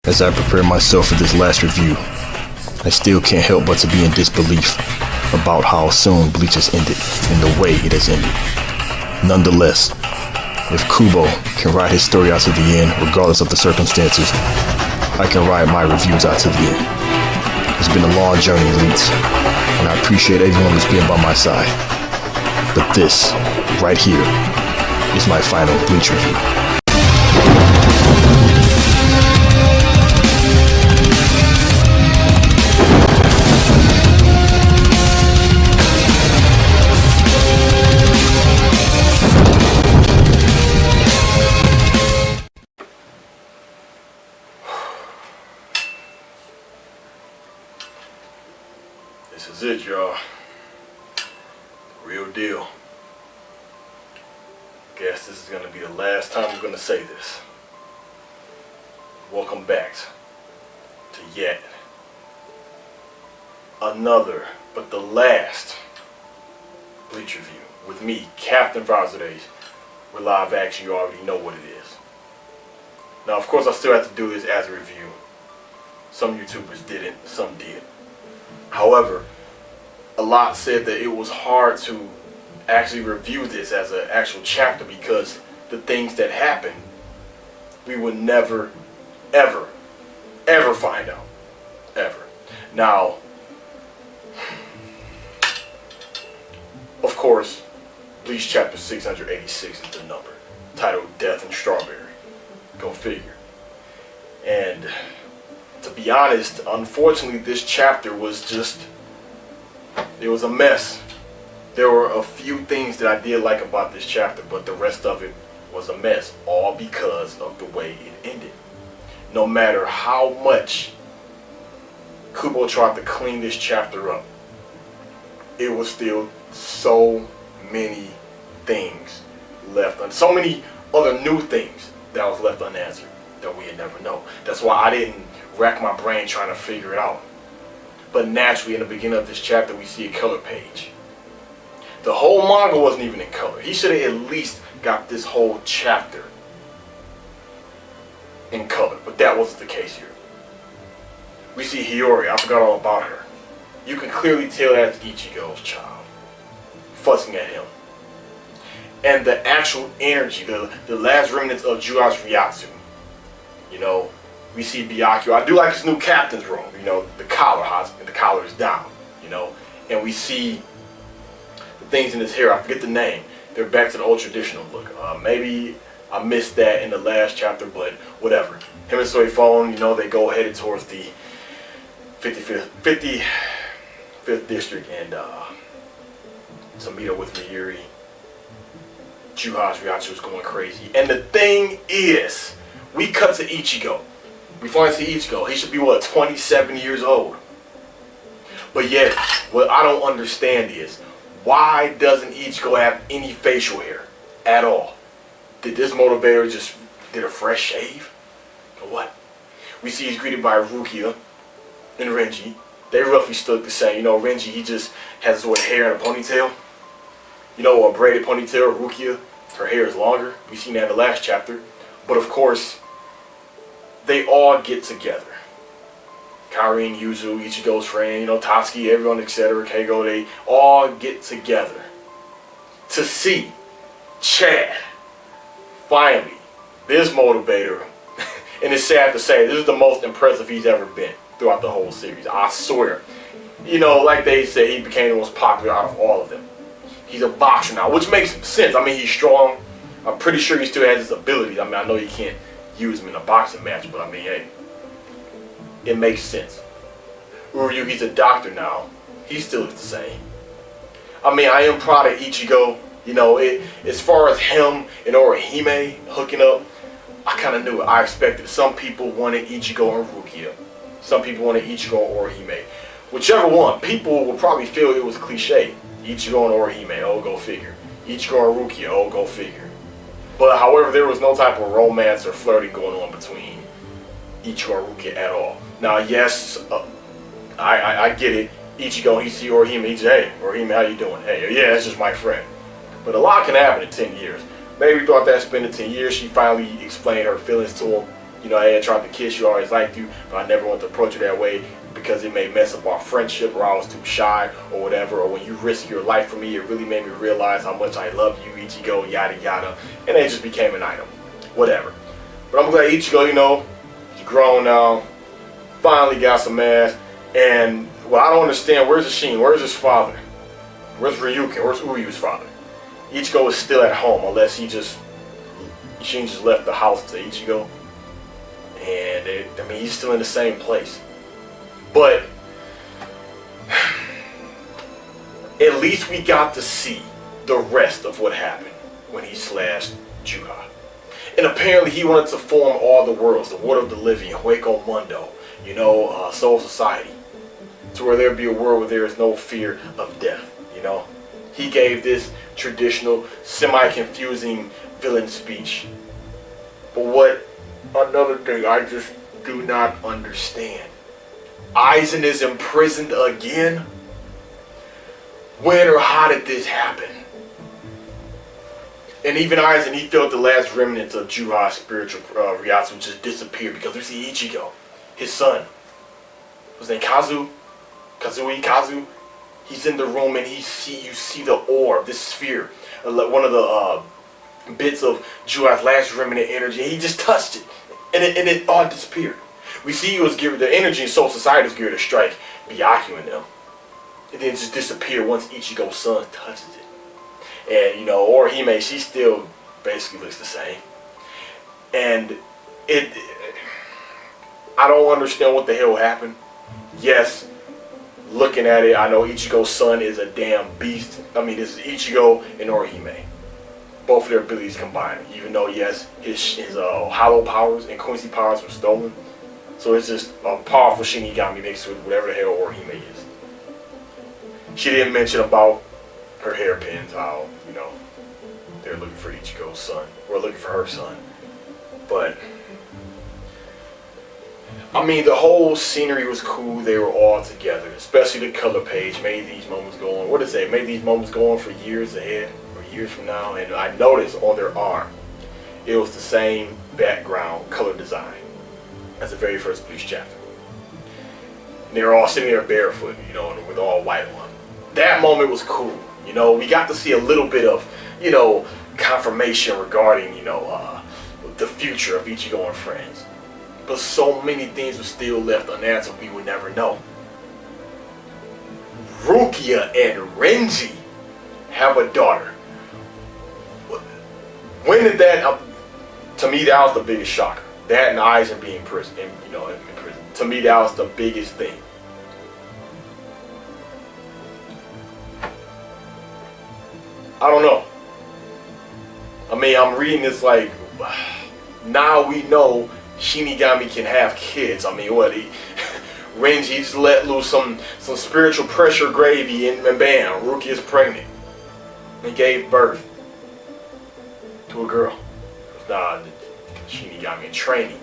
As I prepare myself for this last review, I still can't help but to be in disbelief about how soon Bleach has ended and the way it has ended. Nonetheless, if Kubo can ride his story out to the end regardless of the circumstances, I can ride my reviews out to the end. It's been a long journey, Elites, and I appreciate everyone who's been by my side. But this, right here, is my final Bleach review. This is it, y'all. Real deal. Guess this is gonna be the last time I'm gonna say this. Welcome back to yet another, but the last Bleach review with me, Captain Vazades. We're live action. You already know what it is. Now, of course, I still have to do this as a review. Some YouTubers didn't, some did. However, a lot said that it was hard to actually review this as an actual chapter because the things that happened, we would never, ever, ever find out. Ever. Now, of course, Bleach chapter 686 is the number, titled Death and Strawberry. Go figure. And to be honest, unfortunately, this chapter was just, it was a mess. There were a few things that I did like about this chapter, but the rest of it was a mess, all because of the way it ended. No matter how much Kubo tried to clean this chapter up, it was still so many things left, so many other new things that was left unanswered that we'd never know. That's why I didn't rack my brain trying to figure it out. But naturally, in the beginning of this chapter, we see a color page. The whole manga wasn't even in color. He should have at least got this whole chapter in color, but that wasn't the case here. We see Hiyori. I forgot all about her. You can clearly tell that's Ichigo's child, fussing at him. And the actual energy, the last remnants of Juhas Ryatsu. You know, we see Byakuya. I do like his new captain's robe. You know, the collar is down. You know, and we see the things in his hair. I forget the name. They're back to the old traditional look. Maybe I missed that in the last chapter, but whatever. Him and Soifon, you know, they go headed towards the 55th district and to meet up with Miyuri. Juhas Ryatsu is going crazy, and the thing is, we cut to Ichigo. We finally see Ichigo. He should be, what, 27 years old? But yet, what I don't understand is, why doesn't Ichigo have any facial hair at all? Did this motivator just did a fresh shave? Or what? We see he's greeted by Rukia and Renji. They roughly stood the same. You know, Renji, he just has his hair in a ponytail. You know, a braided ponytail. Rukia, her hair is longer. We seen that in the last chapter. But of course, they all get together. Karin, Yuzu, Ichigo's friend, you know, Tatsuki, everyone, etc., Keigo, they all get together to see Chad, finally, this motivator, and it's sad to say, this is the most impressive he's ever been throughout the whole series, I swear. You know, like they say, he became the most popular out of all of them. He's a boxer now, which makes sense. I mean, he's strong. I'm pretty sure he still has his abilities. I mean, I know you can't use him in a boxing match, but I mean, hey, it makes sense. Uryu, he's a doctor now. He still is the same. I mean, I am proud of Ichigo. You know, as far as him and Orihime hooking up, I kind of knew it. I expected. Some people wanted Ichigo and Rukia. Some people wanted Ichigo and Orihime. Whichever one, people will probably feel it was a cliche. Ichigo and Orihime, oh, go figure. Ichigo and Rukia, oh, go figure. But however, there was no type of romance or flirting going on between Ichigo and Rukia at all. Now, yes, I get it. Ichigo, he see Orihime, he say, hey, Orihime, how you doing? Hey, yeah, that's just my friend. But a lot can happen in 10 years. Maybe throughout that span of 10 years, she finally explained her feelings to him. You know, I had tried to kiss you, I always liked you, but I never wanted to approach you that way because it may mess up our friendship, or I was too shy, or whatever. Or when you risk your life for me, it really made me realize how much I love you, Ichigo, yada yada. And it just became an item. Whatever. But I'm glad Ichigo, you know, he's grown now, finally got some ass. And, well, I don't understand, where's Ishin? Where's his father? Where's Ryuken? Where's Uryu's father? Ichigo is still at home, unless Ishin just left the house to Ichigo. And, I mean, he's still in the same place. But at least we got to see the rest of what happened when he slashed Juha. And apparently he wanted to form all the worlds, the world of the living, Hueco Mundo, you know, Soul Society, to where there be a world where there is no fear of death, you know. He gave this traditional, semi-confusing villain speech. But what another thing I just do not understand. Aizen is imprisoned again? When or how did this happen? And even Aizen, he felt the last remnants of Juha's spiritual Ryatsu just disappear, because we see Ichigo, his son, his name Kazu, he's in the room, and you see the orb, this sphere, one of the bits of Juha's last remnant energy, and he just touched it, and it all disappeared. We see he was given the energy in Soul Society was given to strike Byakuya and them. And then just disappear once Ichigo's son touches it. And, you know, Orihime, she still basically looks the same. And I don't understand what the hell happened. Yes, looking at it, I know Ichigo's son is a damn beast. I mean, this is Ichigo and Orihime. Both of their abilities combined. Even though, yes, his hollow powers and Quincy powers were stolen. So it's just a powerful Shinigami mixed with whatever the hell Orihime is. She didn't mention about her hairpins, how, you know, they're looking for Ichigo's son, or looking for her son. But, I mean, the whole scenery was cool. They were all together, especially the color page made these moments go on. What did it say? Made these moments go on for years ahead, or years from now. And I noticed on their arm, it was the same background color design as the very first Bleach chapter. And they were all sitting there barefoot, you know, with all white on. That moment was cool. You know, we got to see a little bit of, you know, confirmation regarding, you know, the future of Ichigo and friends. But so many things were still left unanswered, we would never know. Rukia and Renji have a daughter. When did that, to me, that was the biggest shocker. That and Aizen being in prison, you know, in prison. To me, that was the biggest thing. I don't know. I mean, I'm reading this like, now we know Shinigami can have kids. I mean, what, Renji just let loose some spiritual pressure gravy and bam, Rukia is pregnant. He gave birth to a girl. Nah, Shinigami in training.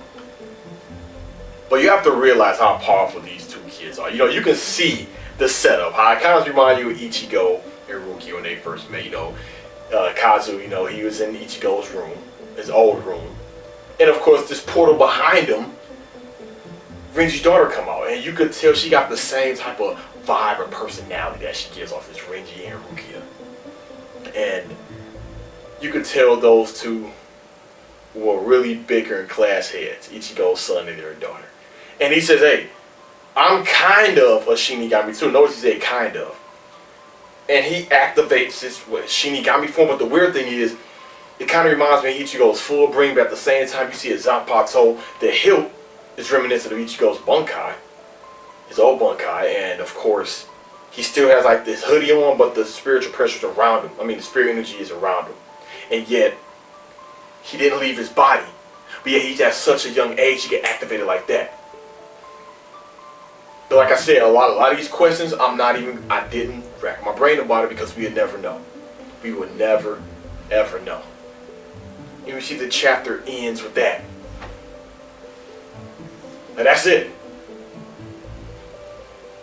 But you have to realize how powerful these two kids are. You know, you can see the setup. How it kind of reminds you of Ichigo and Rukia when they first met. You know, Kazu, you know, he was in Ichigo's room, his old room. And of course, this portal behind him, Renji's daughter come out. And you could tell she got the same type of vibe or personality that she gives off as Renji and Rukia. And you could tell those two were really bickering class heads, Ichigo's son and their daughter. And he says, hey, I'm kind of a Shinigami too. Notice he said kind of. And he activates his Shinigami form. But the weird thing is, it kind of reminds me of Ichigo's full bring, but at the same time you see a Zanpakuto. The hilt is reminiscent of Ichigo's Bunkai, his old Bunkai. And of course, he still has like this hoodie on, but the spiritual pressure is around him. I mean, the spirit energy is around him. And yet, he didn't leave his body. But yet he's at such a young age, he get activated like that. But like I said, a lot of these questions, I didn't rack my brain about it because we would never know. We would never, ever know. And we see the chapter ends with that. And that's it.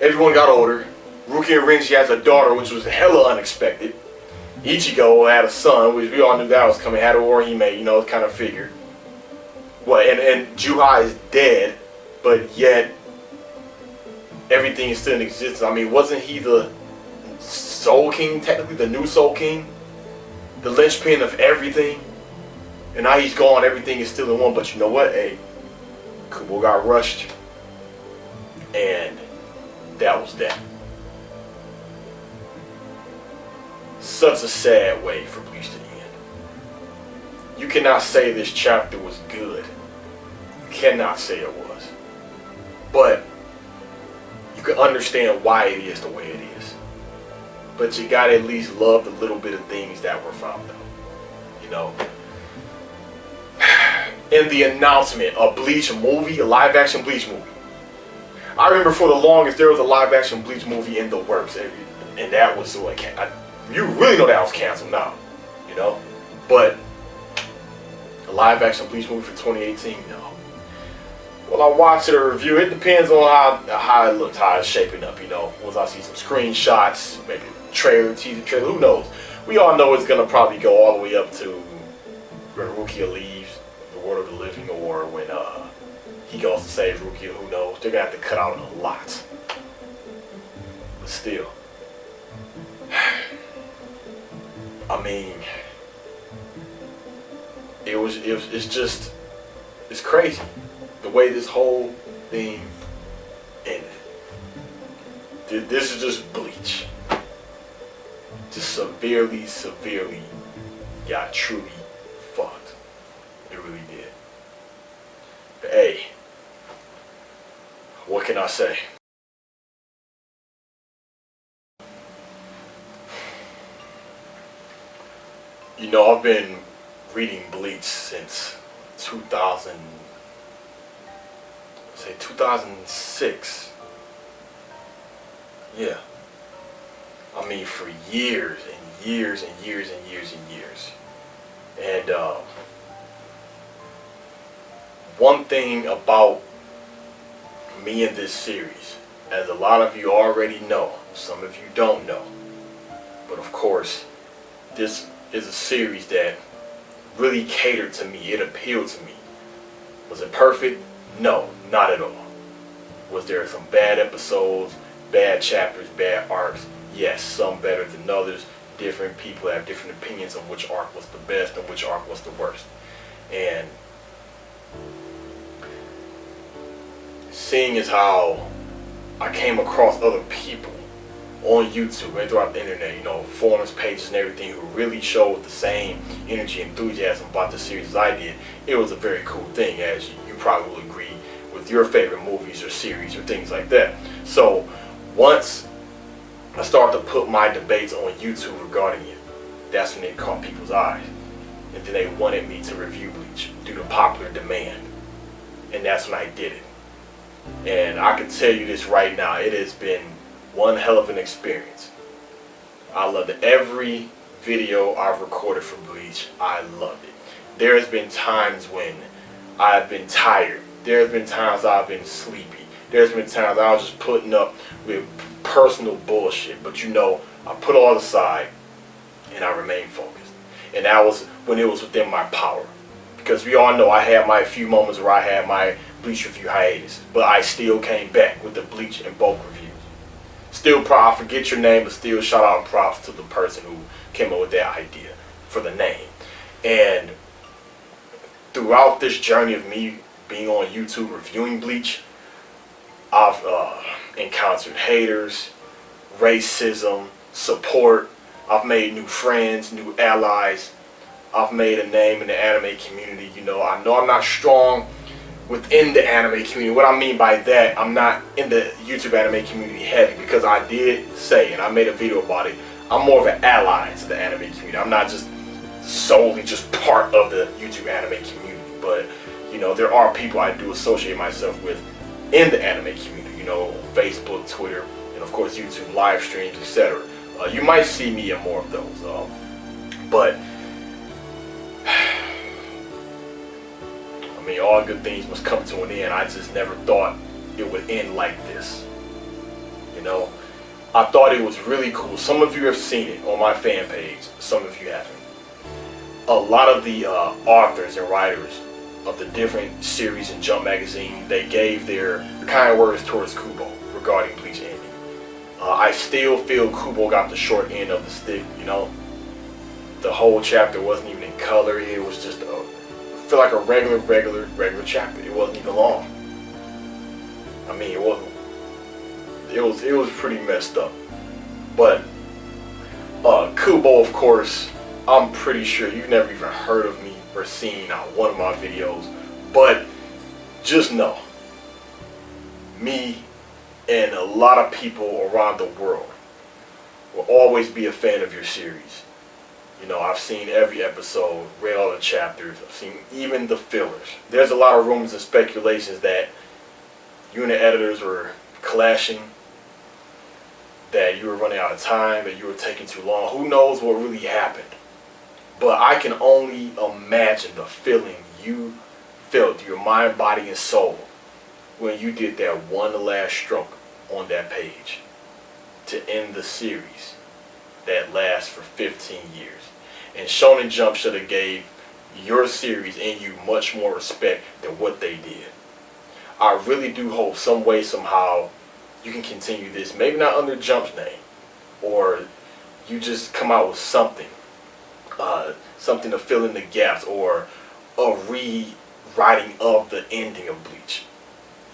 Everyone got older. Rukia and Renji has a daughter, which was hella unexpected. Ichigo had a son, which we all knew that was coming. Had a Orihime, you know, kind of figured. Well, and Juha is dead, but yet everything is still in existence. I mean, wasn't he the Soul King, technically the new Soul King? The linchpin of everything? And now he's gone, everything is still in one. But you know what? Hey, Kubo got rushed. And that was that. Such a sad way for Bleach to end. You cannot say this chapter was good. You cannot say it was. But you can understand why it is the way it is. But you gotta at least love the little bit of things that were found though. You know? In the announcement of Bleach movie, a live action Bleach movie. I remember for the longest there was a live action Bleach movie in the works. And that was what you really know that was canceled now. You know? But a live action Bleach movie for 2018, no. Well, I watched it or review it. Depends on how it looks, how it's shaping up, you know. Once I see some screenshots, maybe a trailer, teaser trailer, who knows? We all know it's gonna probably go all the way up to when Rukia leaves the world of the living, or when he goes to save Rukia, who knows? They're gonna have to cut out a lot. But still. I mean, it's crazy. The way this whole thing ended. This is just Bleach. Just severely got truly fucked. It really did. But hey, what can I say? You know, I've been reading Bleach since 2006. Yeah. I mean, for years and years and years and years and years. And one thing about me in this series, as a lot of you already know, some of you don't know, but of course, this is a series that really catered to me. It appealed to me. Was it perfect? No, not at all. Was there some bad episodes, bad chapters, bad arcs? Yes, some better than others. Different people have different opinions on which arc was the best and which arc was the worst. And seeing as how I came across other people on YouTube and throughout the internet, you know, forums, pages and everything, who really showed the same energy and enthusiasm about the series as I did, it was a very cool thing, as you probably will agree with your favorite movies or series or things like that. So once I started to put my debates on YouTube regarding it, that's when it caught people's eyes. And then they wanted me to review Bleach due to popular demand. And that's when I did it. And I can tell you this right now, it has been one hell of an experience. I loved it. Every video I've recorded for Bleach, I loved it. There has been times when I've been tired. There's been times I've been sleepy. There's been times I was just putting up with personal bullshit. But you know, I put all aside and I remained focused. And that was when it was within my power. Because we all know I had my few moments where I had my Bleach review hiatus. But I still came back with the Bleach and bulk reviews. Still proud, I forget your name, but still shout out and props to the person who came up with that idea for the name. And throughout this journey of me being on YouTube reviewing Bleach, I've encountered haters, racism, support. I've made new friends, new allies. I've made a name in the anime community. You know I'm not strong within the anime community. What I mean by that, I'm not in the YouTube anime community heavy, because I did say, and I made a video about it, I'm more of an ally to the anime community. I'm not just solely just part of the YouTube anime community, but you know, there are people I do associate myself with in the anime community, you know, Facebook, Twitter, and of course YouTube live streams, etc. You might see me in more of those, but I mean, all good things must come to an end. I just never thought it would end like this. You know, I thought it was really cool. Some of you have seen it on my fan page. Some of you haven't. A lot of the authors and writers of the different series in Jump Magazine, they gave their kind words towards Kubo regarding Bleach ending. I still feel Kubo got the short end of the stick, you know. The whole chapter wasn't even in color. It was just I feel like a regular chapter. It wasn't even long. I mean, it wasn't. It was pretty messed up. But Kubo, of course, I'm pretty sure you've never even heard of me or seen one of my videos. But just know, me and a lot of people around the world will always be a fan of your series. You know, I've seen every episode, read all the chapters, I've seen even the fillers. There's a lot of rumors and speculations that you and the editors were clashing, that you were running out of time, that you were taking too long. Who knows what really happened? But I can only imagine the feeling you felt, your mind, body, and soul, when you did that one last stroke on that page to end the series that lasts for 15 years. And Shonen Jump should have gave your series and you much more respect than what they did. I really do hope some way, somehow, you can continue this. Maybe not under Jump's name, or you just come out with something, something to fill in the gaps, or a rewriting of the ending of Bleach.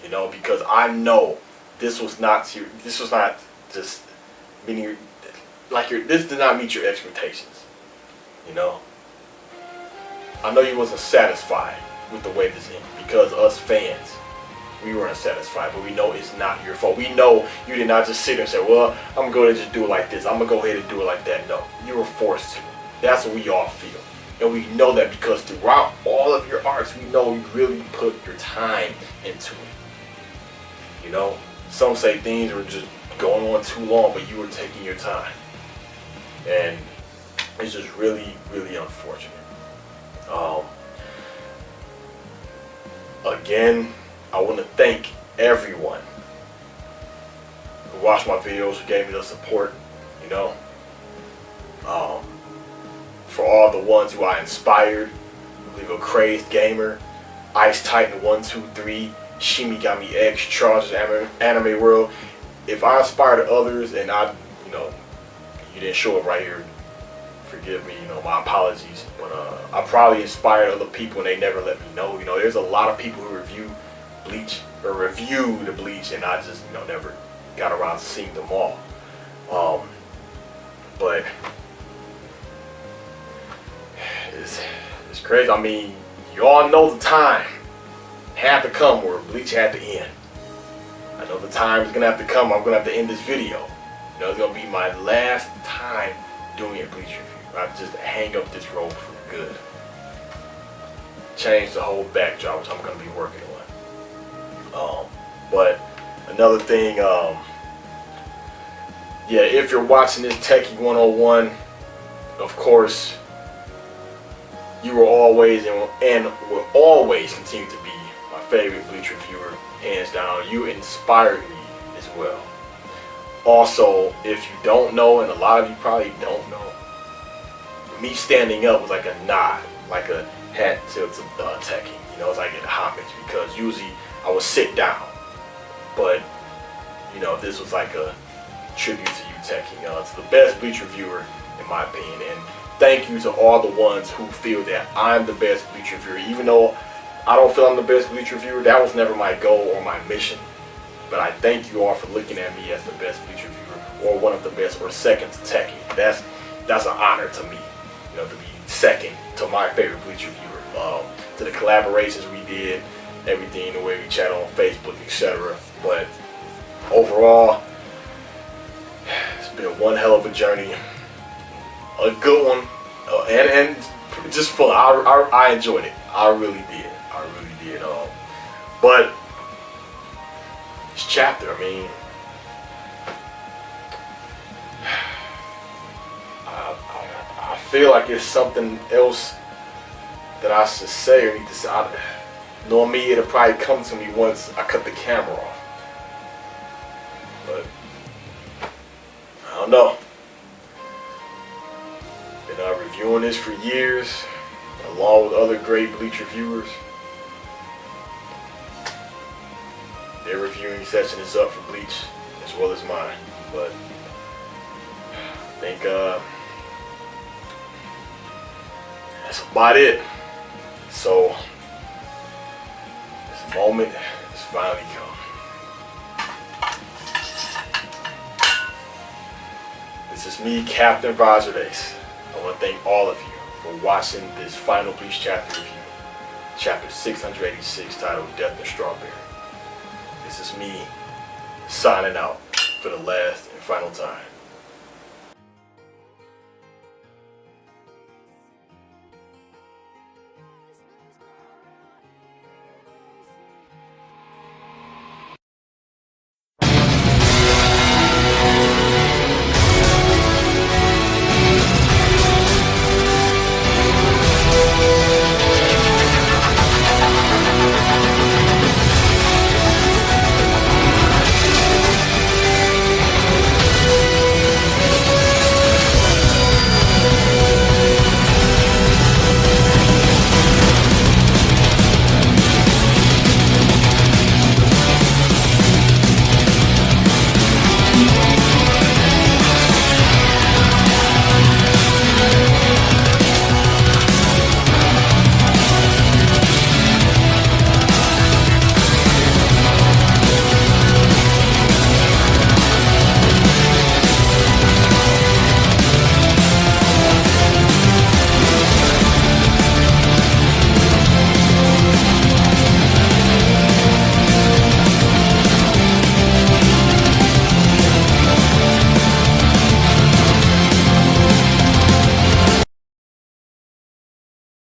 You know, because I know this was not just meaning like this did not meet your expectations. You know, I know you wasn't satisfied with the way this ended, because us fans, we weren't satisfied, but we know it's not your fault. We know you did not just sit there and say, well, I'm going to just do it like this, I'm going to go ahead and do it like that. No, you were forced to. That's what we all feel. And we know that because throughout all of your arcs, we know you really put your time into it. You know, some say things were just going on too long, but you were taking your time. And it's just really, really unfortunate. Again, I want to thank everyone who watched my videos, who gave me the support, you know. For all the ones who I inspired, Legal Crazed Gamer, Ice Titan 123, Shimigami X, Charles Anime World. If I inspired others and you didn't show up right here, forgive me, my apologies. But I probably inspired other people and they never let me know. You know, there's a lot of people who review Bleach or review the Bleach, and I just never got around to seeing them all. But it's crazy. I mean, you all know the time had to come where Bleach had to end. I know the time is gonna have to come. I'm gonna have to end this video. It's gonna be my last time doing a Bleach review. I just hang up this robe for good. Change the whole backdrop, which I'm gonna be working on. But another thing, yeah, if you're watching this Techie 101, of course, you were always and will always continue to be my favorite Bleach reviewer, hands down. You inspired me as well. Also, if you don't know, and a lot of you probably don't know, me standing up was like a nod, like a hat tilt to Techie. It's like an homage, because usually I would sit down. But, this was like a tribute to you, Techie. It's the best Bleach reviewer, in my opinion. And thank you to all the ones who feel that I'm the best Bleach reviewer. Even though I don't feel I'm the best Bleach reviewer, that was never my goal or my mission. But I thank you all for looking at me as the best Bleach reviewer, or one of the best, or second to Techie. That's an honor to me, to be second to my favorite Bleach reviewer. To the collaborations we did, everything, the way we chat on Facebook, etc. But overall, it's been one hell of a journey, a good one, and just fun. I enjoyed it. I really did. But this chapter, I feel like it's something else that I should say or need to say. Knowing me, it'll probably come to me once I cut the camera off. But I don't know. Been reviewing this for years, along with other great Bleach reviewers. viewing session is up for Bleach, as well as mine. But I think that's about it. So this moment has finally come. This is me, Captain Vazardace. I want to thank all of you for watching this final Bleach chapter review. Chapter 686, titled Death and Strawberry. This is me signing out for the last and final time.